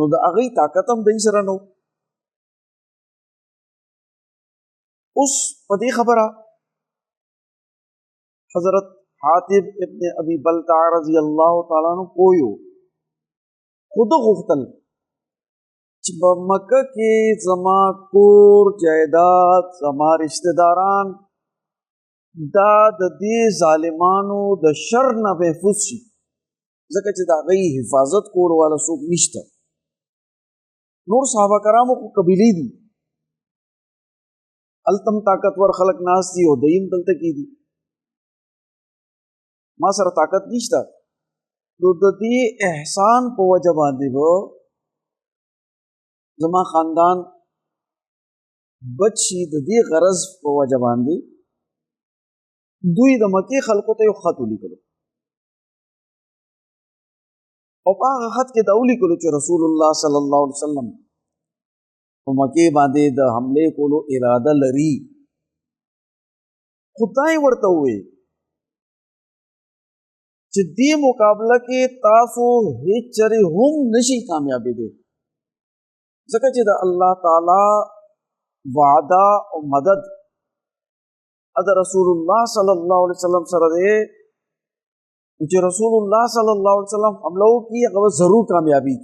نو د هغې طاقت هم دی سره نو. اوس په دې خبره حضرت حاتب ابن ابي بلتع رضی الله تعالی عنہ پویو، خود غوښتل چې په مکه کې زما کور جایداد زما رشتہ داران دا د دې ظالمانو د شر نه محفوظ شي، ځکه چې د هغې حفاظت کول والا څوک نشته. نور صحابه کرامو خو قبیلې دي، هلته طاقتور خلک ناست دي او دوی هم دلته کې دي، ما سره طاقت نشته. نو د دې احسان په وجه باندې به زما خاندان بچ شي، د دې غرض په وجه باندې دوی د مکې خلکو ته یو خط ولیکلو، او په هغه خط کې دا ولیکلو چې رسول الله صلی الله علیه وسلم په مکې باندې د حملې کولو اراده لري، خدای ورته وویل چې دې مقابله کې تاسو هیڅ چرې هم نشي کامیابېدی، ځکه چې د الله تعالی وعده او مدد د رسول الله صلی الله علیه وسلم سره دی، چې رسول الله صلی الله علیه وسلم حمله وکړي هغه ضرور کامیابی.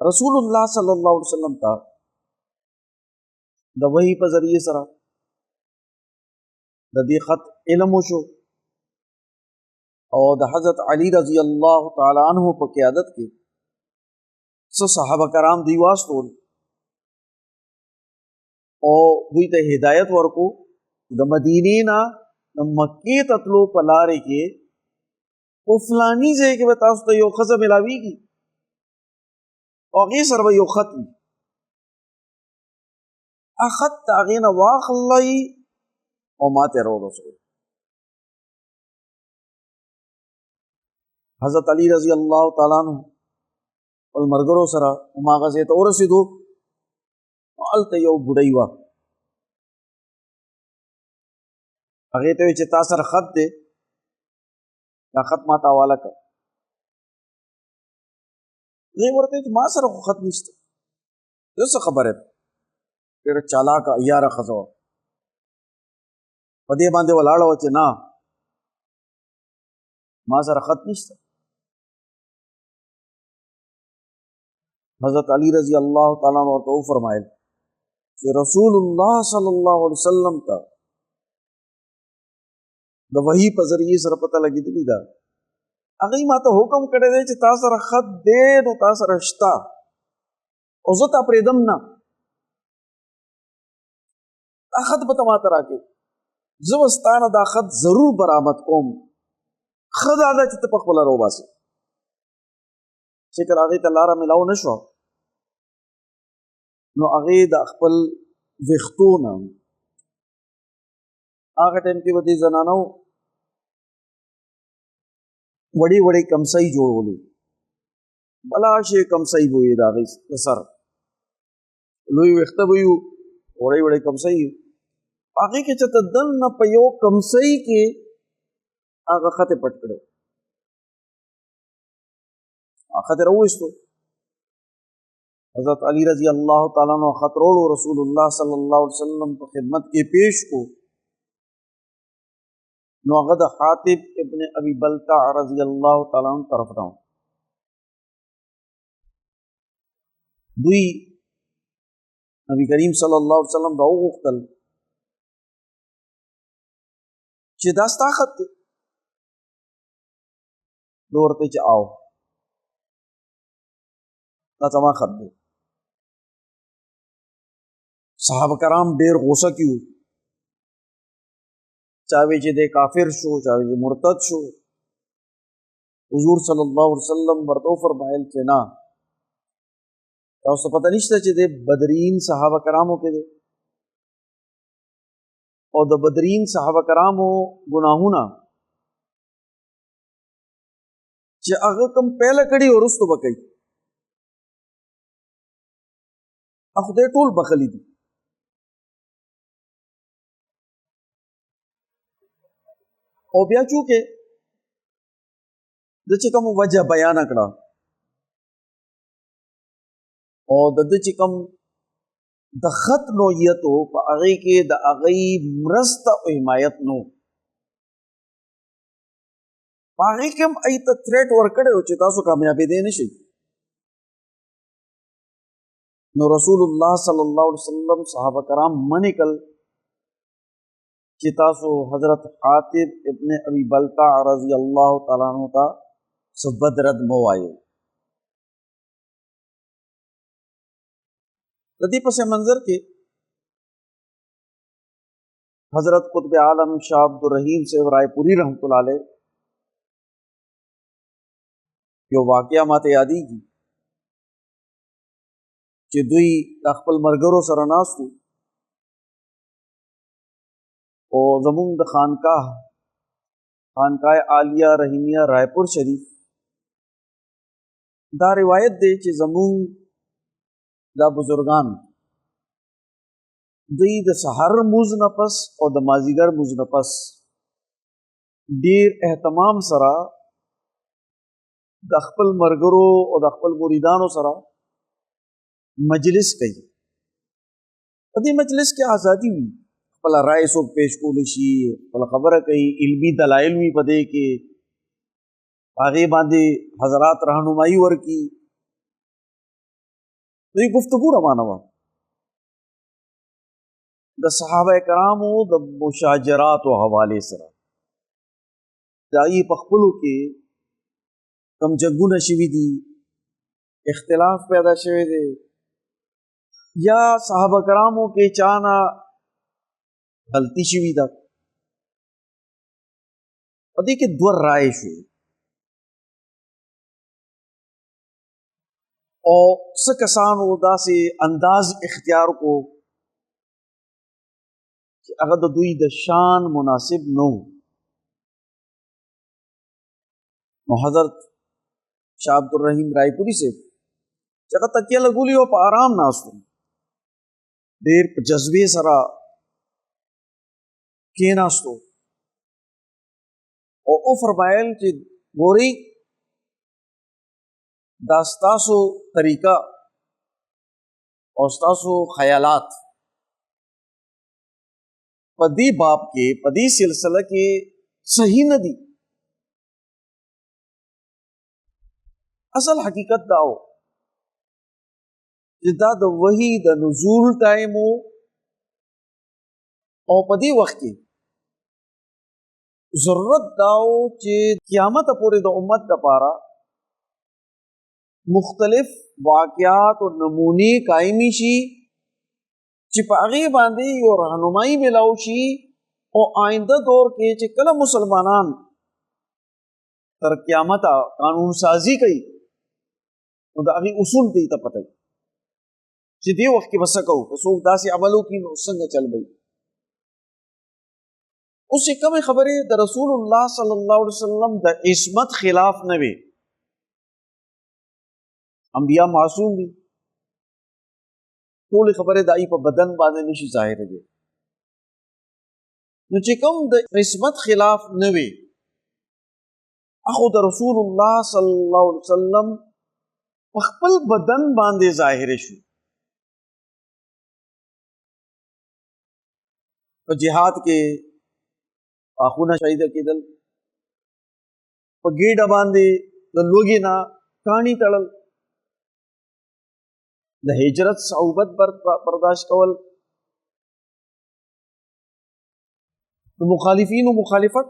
رسول الله صلی الله علیه وسلم ته د وحی په ذریعه سره د دې خط علم وشو، او د حضرت علی رضی الله تعالی عنہ په قیادت کې څو صحابه کرام دی واستول او دوی ته هدایت ورکو د مدینې نه د مکې ته تلو په لارې کې په فلاني ځای کې به تاسو ته یو ښځه ملاویږي او هغې سره به یو خط وي، هغه خط د هغې نه واخلئ او ما ته راورسوئ. حضرت علی رضی الله تعالی عنہ خپل ملګرو سره هماغه ځای ته ورسېدو، هلته یو بوډۍ وه، هغې ته ویل چې تا سره خط دی، دا خط ما ته حواله کړه. هغې ورته ویل چې ما سره خو خط نشته. زه څه خبره ده، ډېره چالاکه عیاره ښځه وه، په دې باندې ولاړه وه چې نه ما سره خط نشته. حضرت علی رضی الله تعالی عنہ ورته وفرمایل چې رسول الله صلی الله علیه وسلم ته د وحی په ذریعه سره پته لګېدلې ده، هغې ما ته حکم کړی دی چې تا سره خط دی نو تا سره شته او زه تا پرېږدم نه، دا خط به ته ما ته راکړې، زه به ستا نه دا خط ضرور برآمد کوم، ښه دا ده چې ته پخپله راوباسې. چې کله هغې ته لاره میلاو نه شوه نو هغې د خپل ویښتو نه هغه ټایم کې به دې زنانو وړې وړې کمسۍ جوړولې، بلا شی کمسۍ به وي د هغې د سر، لوی ویښته به وي، وړې وړې کمسۍ وي، هغې کې چې ته دننه په یو کمسۍ کې هغه خط یې پټ کړی، هغه خط یې راوویستو. حضرت علی رضی الله تعالی عنہ خط راوړو، رسول الله صلی الله علیه وسلم په خدمت کې پیش کو، نو هغه د حاتب ابن ابي بلتع رضی الله تعالی عنہ طرف راو. دوی نبی کریم صلی الله علیه وسلم راو غوښتل چې دا ستا خط دی، نو ورته چې آو دا زما خط دی. صحابه کرام ډېر غوسه کې وو، چا وی چې دی کافر شو، چا وی چې مرتد شو. حضور صلی الله علیه وسلم ورته وفرمایل چې نه، تاسو ته پته نشته چې دی بدرین صحابه کرامو کې دی، او د بدرین صحابه کرامو ګناهونه چې هغه کوم پهله کړي وروستو به کوي، خدای ټول بخلی دي. او بیا چونکې د چې کوم وجه بیان کړه او د چې کوم د خط نوعیت په هغه کې د هغه مرسته او حمایت نو په هغه کې هم ایت تھریټ ورکړو چې تاسو کامیابی دې نشئ. نو رسول الله صلی الله علیه وسلم صحابه کرام منع کړل چې تاسو حضرت حاتب ابن ابي بلتع رضی الله تعالی عنہ ته سبدرد مو وایو. د دې پس منظر کې حضرت قطب عالم شاہ عبدالرحیم سے رائے پوری رحمۃ اللہ علیہ یو واقعہ ماته یادېږي چې دوی د خپل ملګرو سره ناست وو او زمونږ د خانقاه عالیه رحیمیه رائے پور شریف دا روایت دی چې زمونږ دا بزرگان دوی د سحر موز نفس او د مازیګر موز نفس ډیر اهتمام سره د خپل مرګرو او د خپل مریدانو سره مجلس کوي. په دې مجلس کې ازادي وي، خپل رائے څوک پیش کولی شي، خپل خبره کوي، علمي دلایل وي په دې کې، هغې باندې حضرات رهنمایي ورکي. دوی گفتگو روانه وه د صحابه کرامو د مشاجراتو حوالې سره. د هغې په خپلو کې کم جنګونه شوي دي، اختلاف پیدا شوی دی، یا صحابه کرامو کې چانه غلطي شوي ده. په دې کې دوه رائے شوې او څه کسانو داسې انداز اختیار کو چې هغه د دوی د شان مناسب نه و. نو حضرت شاہ عبدالرحیم رائے پوری سے چې هغه تکیه لګولي او په آرام ناست و، ډېر په جذبې سره کېناستو او فرمایل چې ګورئ دا ستاسو طریقه او ستاسو خیالات په دې باب کې په دې سلسله کې صحیح نه دي. اصل حقیقت دا و چې دا د وحی د نزول ټایم و او په دې وخت کې ضرورت دا و چې قیامت پورې د امت لپاره مختلف واقعات او نمونې قائمي شي چې په هغې باندې یو رهنمایي ملاو شي او آئنده دور کې چې کله مسلمانان تر قیامته قانون سازی کوي نو د هغې اصول دی ته پته وي چې دې وخت کې به څه کوو، که څوک داسې عمل وکړي نو څنګه چل به وي. اوس چې کومې خبرې د رسول الله صلی الله علیه وسلم د عصمت خلاف نه وي، انبیاء معصوم دي، ټولې خبرې د هغوی په بدن باندې نشي ظاهر دي. نو چې کوم د عصمت خلاف نه وي هغه د رسول الله صلی الله علیه وسلم په خپل بدن باندې ظاهر شو. په جهاد کې آخونه شهیده کېدل، په ګېډه باندې د لوږې نه کاڼي تړل، د هجرت صعوبت برداشت کول، د مخالفینو مخالفت،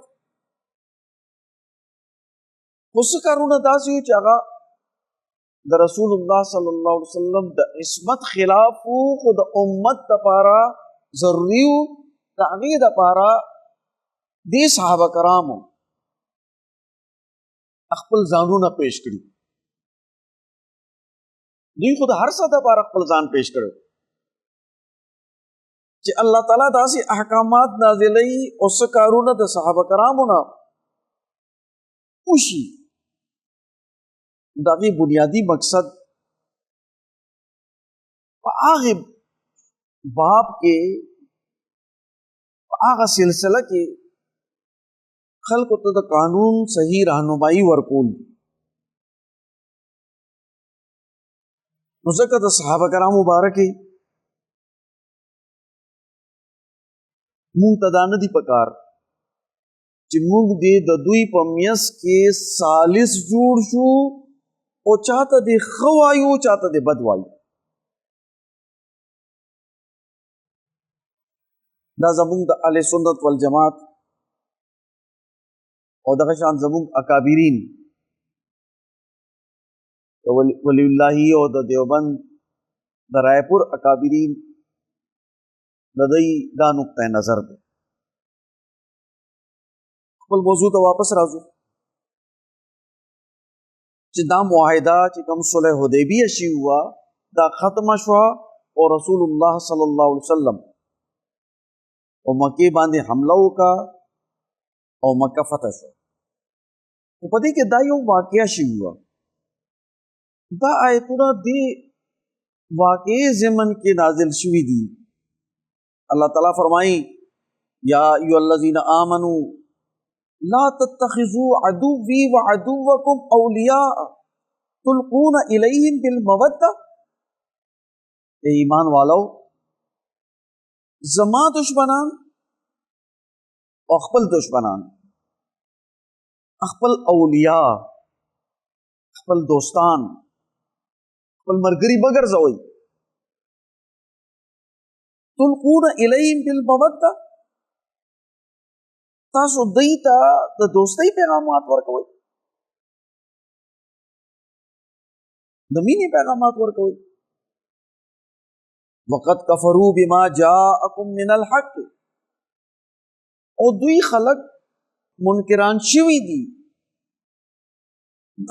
خو څه کارونه داسې وو چې هغه د رسول الله صلی الله علیه وسلم د عصمت خلاف وو، خو د امت دپاره ضروري وو. د هغې دپاره دې صحابه کرامو خپل ځانونه پیش کړي. دوی خو د هر څه دپاره خپل ځان پیش کړو چې الله تعالی داسې احکامات نازلوي او څه کارونه د صحابه کرامو نه وشي. د هغې بنیادي مقصد په هغې باب کې په هغه سلسله کې خلق ته د قانون صحیح راهنمایي ورکول. نو ځکه د صحابه کرامو مبارکه مونږ ته دا نه دي پکار چې مونږ دې د دوی په میس کې سالس جوړ شو او چاته دې ښه وایو چاته دې بد وایو. دا زمونږ د اهل سنت والجماعت او دغه شان زمونږ اکابرین ولی الله او د دیوبند د رایپور اکابرین د دوی دا نقطه نظر دی. خپل موضوع ته واپس راځو چې دا معاهده چې کوم صلح حدیبیه شی هوا دا ختمه شوه او رسول الله صلی الله علیه وسلم او مکې باندې حمله وکړه او مکه فتح شو. خو په دې کې دا یو واقعه شی هوا. دا آیتونه دې واقعي ضمن کې نازل شوي دي. اللہ تعالیٰ فرمائی یا ایو الذین آمنوا لا تتخذوا عدوی وعدوکم اولیاء تلقون الیہم بالمودہ. اے ایمان والو زما دشمنان او خپل دشمنان خپل اولیاء خپل دوستان خپل مرګري بګرځوي. تلقون الیہم بالمودہ تاسو دوی ته د دوستۍ پیغامات ورکوئ د مینې پیغامات ورکوئ. وقد کفروا بما جاءکم من الحق او دوی خلق منکران شوي دي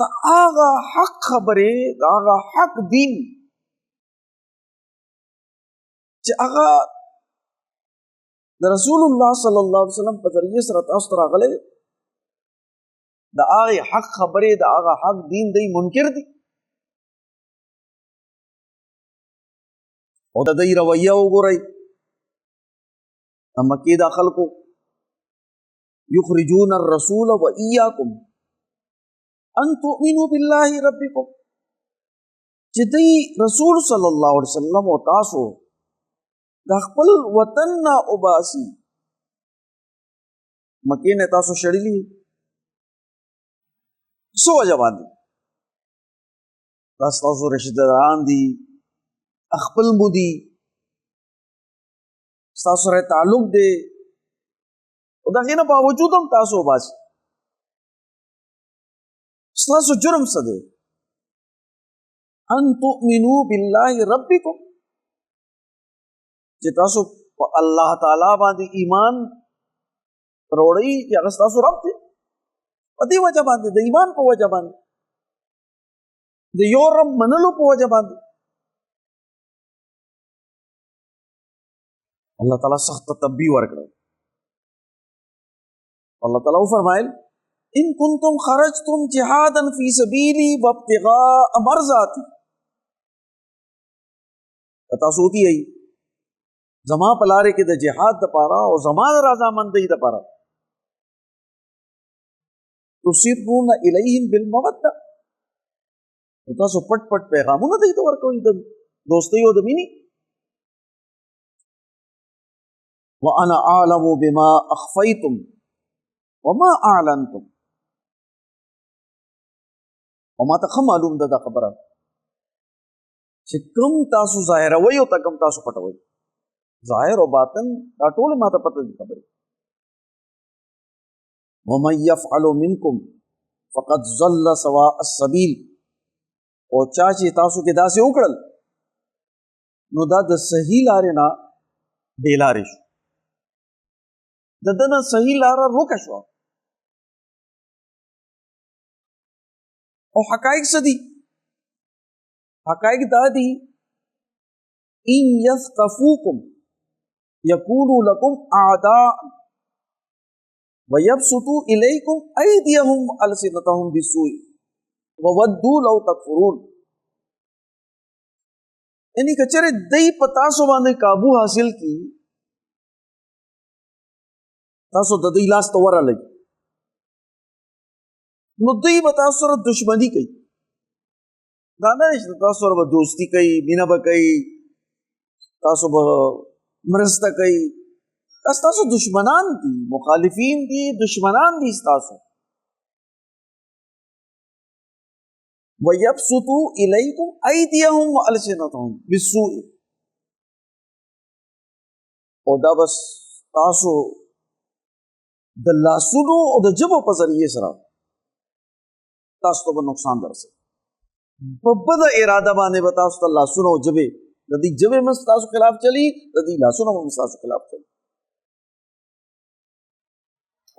د هغه حق خبرې د هغه حق دین چې هغه د رسول الله صلی الله علیه وسلم په ذریعه سره تاسو ته راغلی د هغې حق خبرې د هغه حق دین دی منکر دي او د دوی رویه وګورئ. مکې دا خلکو یخرجون الرسول و ایاکم ان تؤمنوا بالله ربکم چې دوی رسول صلی الله علیه وسلم او تاسو د خپل وطن نه وباسي. مکې نه تاسو شړلي څه وجه باندې؟ دا ستاسو رشته داران دي خپل مو دي ستاسو سره تعلق دی او د هغې نه باوجود هم تاسو وباسي. ستاسو جرم څه دی؟ ان تؤمنوا بالله ربکم چې تاسو په الله تعالی باندې ایمان وروړئ چې هغه ستاسو رب دی. په دې وجه باندې د ایمان په وجه باندې د یو رب منلو په وجه باندې الله تعالی سخت تنبیه ورکړه. الله تعالی فرمایل ان کنتم خرجتم جهادا فی سبیلی وابتغاء مرضاتی. تاسو کی ای زما په لارې کې د جهاد دپاره او زما د رضامندۍ دپاره تسرون الیہم بالمودہ تاسو پټ پټ پیغامونه دوی ته ورکوئ د دوستۍ او د مینې. وانا اعلم بما اخفیتم وما اعلنتم او ما ته ښه معلوم ده دا خبره چې کوم تاسو ظاهروئ او کوم تاسو پټوئ. ظاهر او باطن دا ټول ما ته پته دي خبرې. ومن يفعل منکم فقد ضل سواء السبیل او چا چې تاسو کې داسې وکړل نو دا د صحیح لارې نه بې لارې شو. د ده نه صحیح لاره روکه شوه. او حقایق څه دي؟ حقایق دا دي ان یثقفوکم یکونوا لکم اعداء ویبسطوا الیکم ایدیهم والسنتهم بالسوء وودوا لو تکفرون. یعنی که چېرې دی په تاسو باندې قابو حاصل کی تاسو د دوی لاس ته ورغلئ نو دوی به تاسو سره دشمني کوي. دا نه چې تاسو سره به دوستي کوي، مینه به کوي، تاسو به مرسته کوي. دا ستاسو دشمنان دي، مخالفین دي، دشمنان دي ستاسو. وَيَبْسُطُوا إِلَيْكُمْ أَيْدِيَهُمْ وَأَلْسِنَتَهُمْ بِالسُّوءِ. او دا بس تاسو د لاسونو او د جبو په ذریعه سره تاسو ته به نقصان درسي. په بده اراده باندې به تاسو ته لاسونو او جبې، د دې جبې هم ستاسو خلاف چلی، د دې لاسونو هم ستاسو خلاف چلی.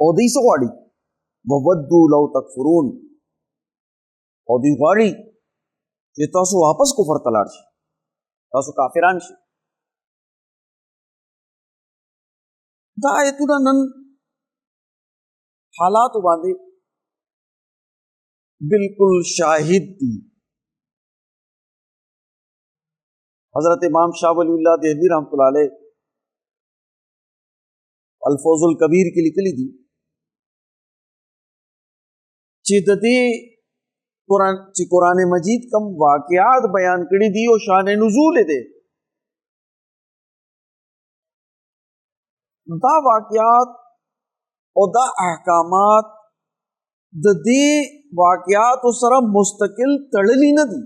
او دوی څه غواړي؟ وَوَدُّوا لَوْ تَكْفُرُونَ. او دوی غواړي چې تاسو واپس کفر ته لاړ شئ، تاسو کافران شئ. دا آیتونه نن حالاتو باندې بالکل شاهد دي. حضرت امام شاہ ولی اللہ دہلوی رحمۃ اللہ علیہ الفوز الکبیر کې لیکلي دي چې د دې قرآن مجید کم واقعات بیان کړي دي او شان نزول دي. دا واقعات او دا احکامات د دې واقعات سره مستقل تړلي نه دي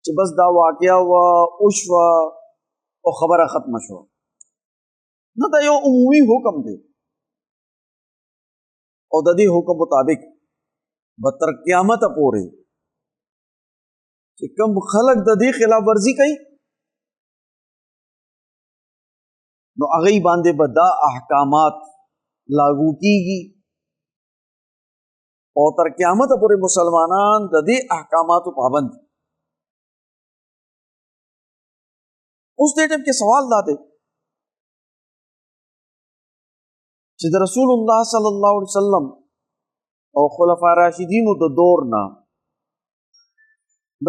چې بس دا واقعا او شوا او خبره ختم شو. نه، دا یو عمومي حکم دی او د دې حکم مطابق به تر قیامت پورې چې کوم خلق د دې خلاف ورزي کوي نو هغه باندې به دا احکامات لاگو کیږي او تر قیامت پورې مسلمانان د دې احکاماتو پابند. اوس دې ټیم کې سوال دا دی چې د رسول الله صلی الله علیه وسلم او خلفاء راشدینو د دور نه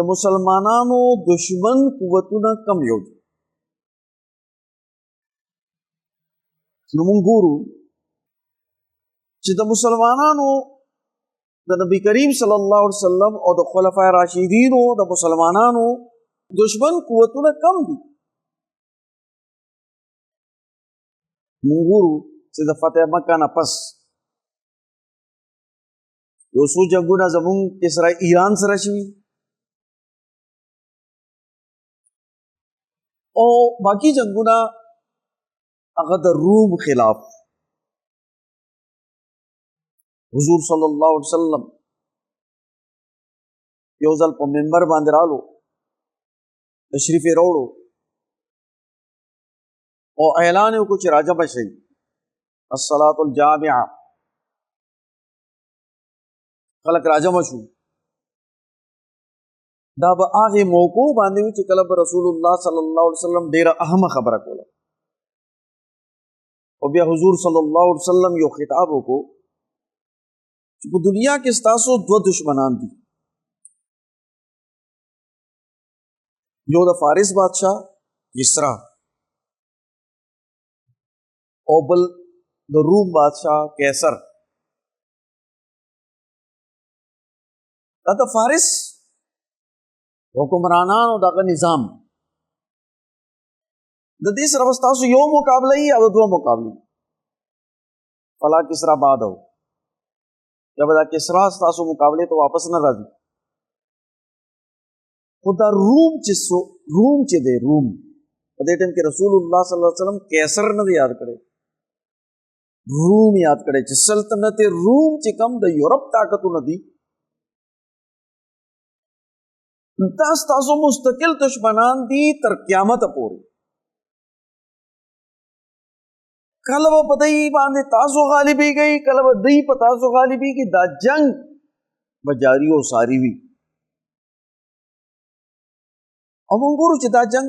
د مسلمانانو دشمن قوتونه کم یو دي. نو مونږ ګورو چې د مسلمانانو د نبی کریم صلی الله علیه وسلم او د خلفاء راشدینو د مسلمانانو دشمن قوتونه کم دي. مونږ ګورو چې د فتح مکه نه پس یو څو جنګونه زمونږ کسرا ایران سره شوي او باقی جنګونه هغه د روم خلاف. حضور صلی الله علیه وسلم یو ځل په منبر باندې رالو، تشریف یې راوړو او اعلان یې وکړو چې راجمع شئ، الصلاة الجامعه. خلق راجمع شو. دا به هغې موقع باندې وي چې کله به رسول الله صلی الله علیه وسلم ډېره اهمه خبره کوله او بیا حضور صلی الله علیه وسلم یو خطاب وکړو چې په دنیا کې ستاسو دوه دشمنان دي، یو د فارس بادشاہ کسرا او بل د روم بادشاہ قیصر. دا د فارس حکمرانان او دغه نظام د دې سره ستاسو یو مقابله ای او دوه مقابله. فلا کسرا باد او جب دا کسرا ستاسو مقابله ته واپس نه راځي. خدا روم چې دی روم په دې ټیم کې رسول الله صلی الله علیه وسلم قیصر نه یاد کړي، روم یاد کړي چې سلطنت روم چې کم د یورپ طاقتونه دي دا ستاسو مستقل دشمنان دي تر قیامت پورې. کله به په دوی باندې تاسو غالبېږئ، کله به دوی په تاسو غالبېږي. دا جنگ به جاري او ساري وي او موږ ګورو چې دا جنگ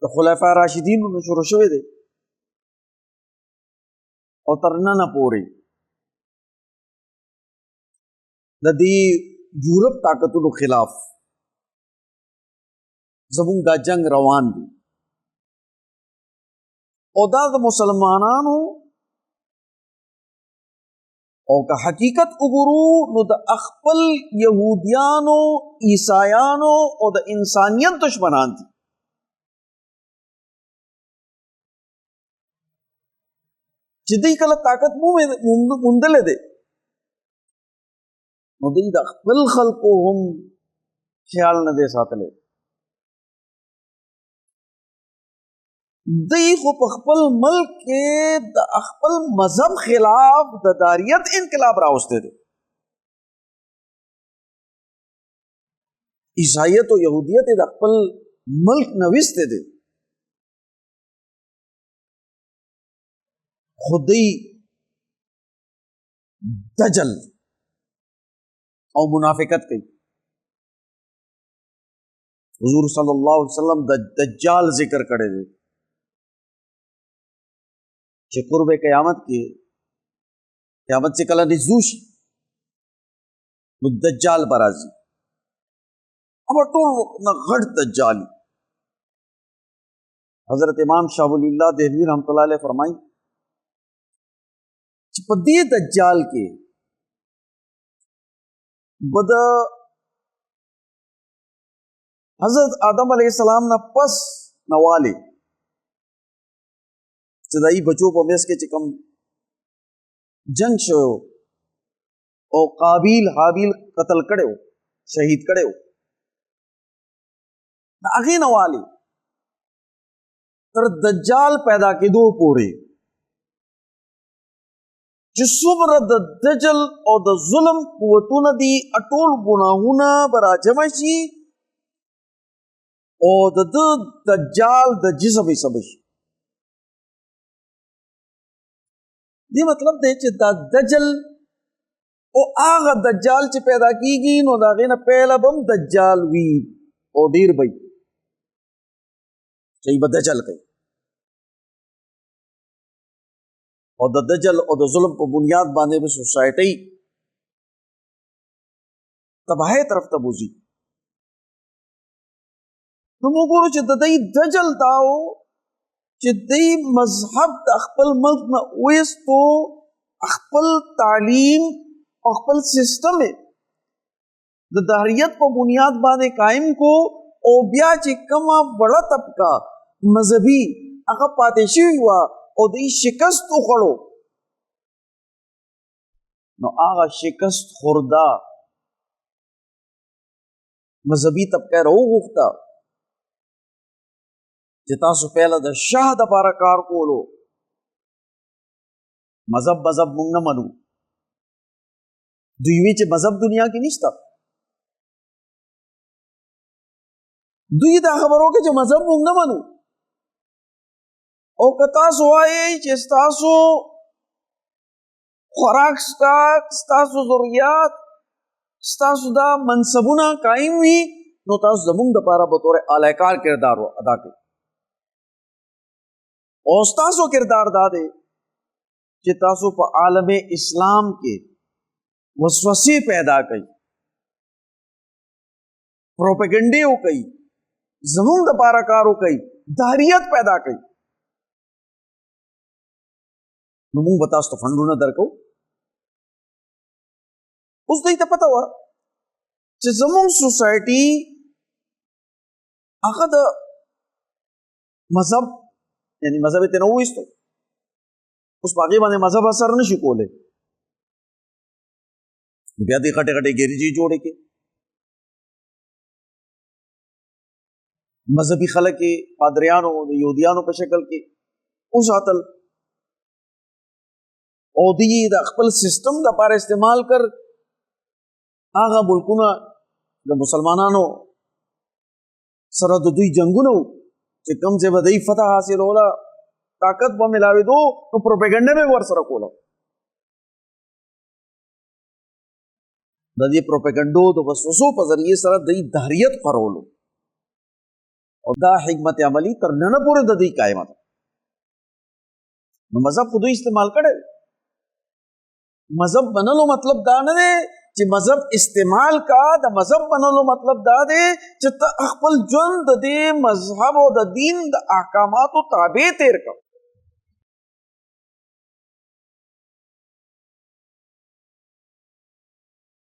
د خلفاء راشدینو نه شروع شوی دی او تر ننه پورې د دې یورپ طاقتونو خلاف زموږ دا جنگ روان دی او دا د مسلمانانو او که حقیقت وګورو نو د خپل يهوديانو عیسایانو او د انسانیت دشمنان دي. چې دوی کله طاقت موندلې ده نو دوی د خپل خلکو هم خیال نه دی ساتلی. دوی خو په خپل ملک کې د خپل مذهب خلاف د داریت انقلاب راوستی دی. عیسائیت او یهودیت د خپل ملک نه ویستی دی. خو دوی دجل او منافقت کوي. حضور صلی الله علیه وسلم د دجال ذکر کړی دی چې قرب قیامت کې قیامت سے کله نږدې شي نو دجال به راځي. اب ټول نه غټ دجال. حضرت امام شاہ ولی اللہ دہلوی رحمۃ اللہ علیہ فرمائی چې په دې دجال کې بد حضرت آدم علیہ السلام نه پس نواله چې دای بچو په میس کې چې کوم جنگ شو او قابیل حابیل قتل کړو شهید کړو دا هغه نواله تر دجال پیدا کېدو پورې چې څومره د دجل او د ظلم قوتونه دي اټول ګناهونه به راجمع شي او د دجال د جسم حساب شي. دې مطلب دی چې دا دجل او هغه دجال چې پیدا کیږي نو دا غینه پهلا بم دجال وی او ډیر بې چې به دجل کوي او د دجل او د ظلم په بنیاد باندې به سوسایټي تباہی طرف ته بوزي. نو موږ ګورو چې د دې دجل داو چې دې مذهب د خپل ملک نه وېستو خپل تعلیم او خپل سیستم د دهریت په بنیاد باندې قائم کو او بیا چې کومه بڑا طبقه مذهبي هغه پاتې شوی و او دې شکست وخړو نو هغه شکست خوردا مذهبي طبقه راوغوښته چې تاسو پهله د شاه د لپاره کار کولو مذهب مونږ نه منو. دوی وی چې مذهب دنیا کې نشته. دوی دا خبرو کې چې مذهب مونږ نه منو او که تاسو وایئ چې ستاسو خوراک ستاسو ضروریات ستاسو دا منصبونه قائم وي نو تاسو زمونږ دپاره به طور اعلی کار کردار ادا کوي. او ستاسو کردار دا دی چې تاسو په عالم اسلام کې وسوسې پیدا کوي پروپیګنډې وکړي زمونږ دپاره کار وکړي داریت پیدا کوي نو موږ به تاسو ته فنډونه درکو. اوس دوی ته پته وه چې زمونږ سوسایټي هغه د مذهب یعنی مذهب ته نه وایستو اوس په هغې باندې مذهب اثر نه شي کولی بیا دې غټې غټې ګریجې جوړې کړې مذهبي خلک یې پادریانو د یهودیانو په شکل کې وساتل او دوی د خپل سیستم دپاره استعمال کر هغه ملکونه د مسلمانانو سره د دوی جنګونه چې کوم ځای به دوی فتح حاصلوله طاقت به ملاوېدو نو پروپیګنډه به ورسره کوله. د دې پروپیګنډو د وسوسو په ذریعې سره دوی دهریت خپرولو او دا حکمت عملی تر نن پورې د دوی قایمه ده. نو مذهب خو دوی استعمال کړی مذهب بنلو مطلب دا نه دی چې مذهب استعمال کا د مذهب بنلو مطلب دا دی چې ته خپل ژوند د دې مذهب او د دین د احکاماتو تابع تیر کړه.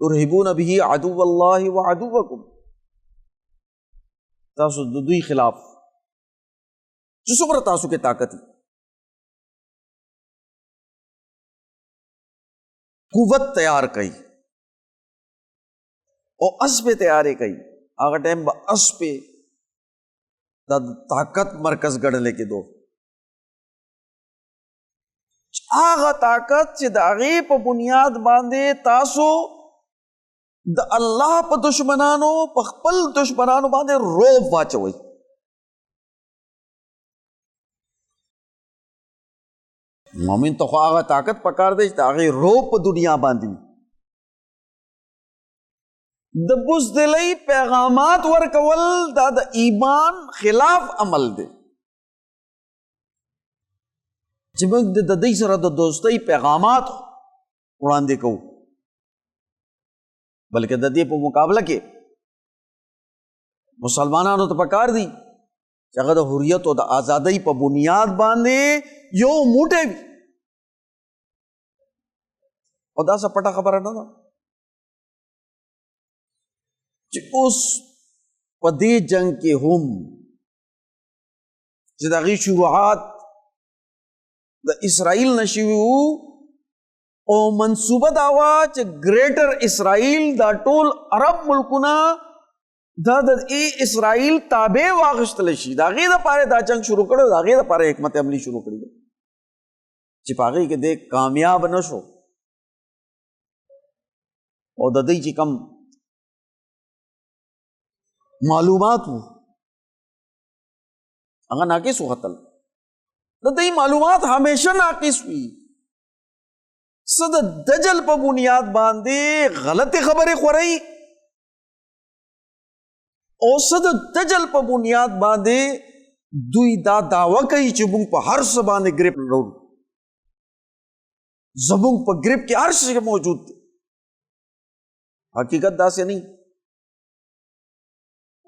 ترهبون به عدو الله وعدوکم، تاسو د دوی خلاف چې څومره تاسو کې طاقت وي، قوت تیار کئی او اس پہ تیارے کئی. هغه ټیم به اس پہ د طاقت مرکز ګڼلې کېدو. هغه طاقت چې د هغې په بنیاد باندې تاسو د الله په دشمنانو په خپل دشمنانو باندې روب واچوئ. مومن ته خو هغه طاقت پکار دی چې د هغې روب په دنیا باندې د بزدلۍ پیغامات ورکول دا د ایمان خلاف عمل دی چې موږ د دوی سره د دوستۍ پیغامات وړاندې کوو، بلکې د دې په مقابله کې مسلمانانو ته پکار دی چې هغه د حریت او د آزادۍ په بنیاد باندې یو موټی وي. او دا څه پټه خبره نه ده چې اوس په دې جنگ کې هم چې د هغې شروعات د اسرائیل نه شوي وو او منصوبه دا وه چې ګریټر اسرائیل دا ټول عرب ملکونه دا د اسرائیل تابع واخیستلی شي. د هغې دپاره دا جنگ شروع کړی، د هغې دپاره حکمت عملي شروع کړي ده چې په هغې کې دی کامیاب نه شو او د دوی چې کم معلومات وو هغه ناقص وختل. د دوی معلومات همیشه ناقص وي. څه د دجل په بنیاد باندې غلطې خبرې خورئ او څه د دجل په بنیاد باندې دوی دا دعوه کوي چې موږ په هر څه باندې ګریپ لرو، زموږ په ګریپ کې هر څه موجود دی. حقیقت داسې نه.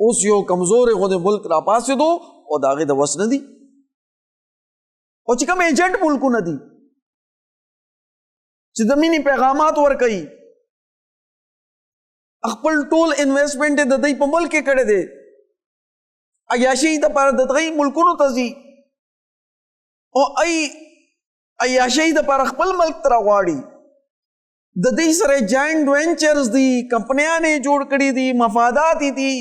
اوس یو کمزورې غوندې ملک راپاڅېدو او د هغې د وس نه دي، او چې کوم ایجنټ ملکونه دي چې د مینې پیغامات ورکوي، خپل ټول انویسټمنټ یې د دوی په ملک کې کړی دی، عیاشۍ دپاره د دغی ملکونو ته ځي او عیاشۍ دپاره خپل ملک ته راغواړي. د دوی سره جاینټ وینچرز دي، کمپنیانې جوړ کړي دي، مفادات دي،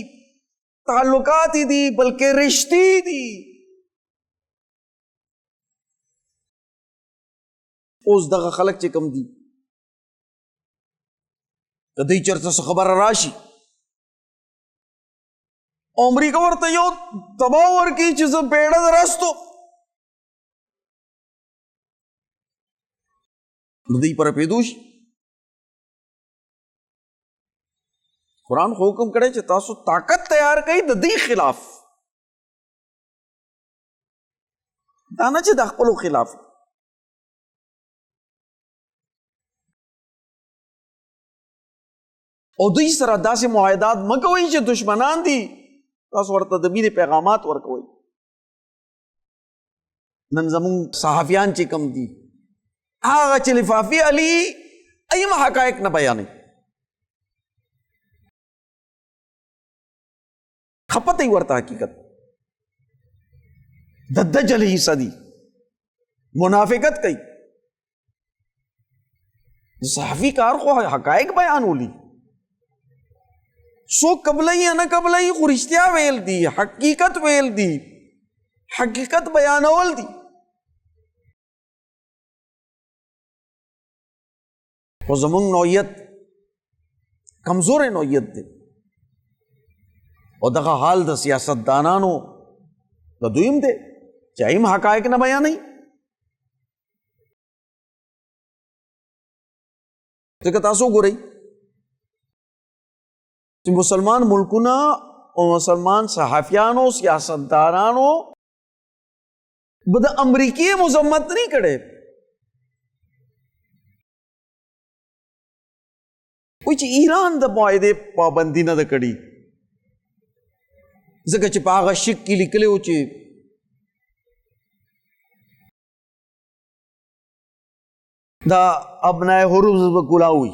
تعلقات دي، بلکې رشتې دي. اوس دغه خلک چې کم دي که دوی چېرته څه خبره راشي او امریکا ورته یو دباو ورکړي چې زه بیړه د رستو نو دوی په رپېدو شي. قرآن خو حکم کړی چې تاسو طاقت تیار کړئ د دوی خلاف، دا نه چې د خپلو خلاف. او دوی سره داسې معاهدات مه کوئ چې دشمنان دي تاسو ورته د مینې پیغامات ورکوئ. نن زمونږ صحافیان چې کم دي هغه چې لفافي علي ایم حقایق نه بیانوي، خپته یې ورته حقیقت د دجل حصه دي، منافقت کوي. صحافي کار خو حقایق بیانولی، سو قبلئی یا نه قبلئی خو رښتیا ویل دي، حقیقت ویل دي، حقیقت بیانول دي. خو زمونږ نوعیت کمزورې نوعیت دی او دغه حال د سیاستدانانو د دویم دی چې ایم حقایق نه بیانوي. ځکه تاسو ګورئ چې مسلمان ملکونه او مسلمان صحافیانو سیاستدارانو به د امریکې مذمت نه کړي، وایي چې ایران د معاهدې پابندي نه ده کړې، ځکه چې په هغه شک کې لیکلی و چې دا ابنای حروف به کلاوي.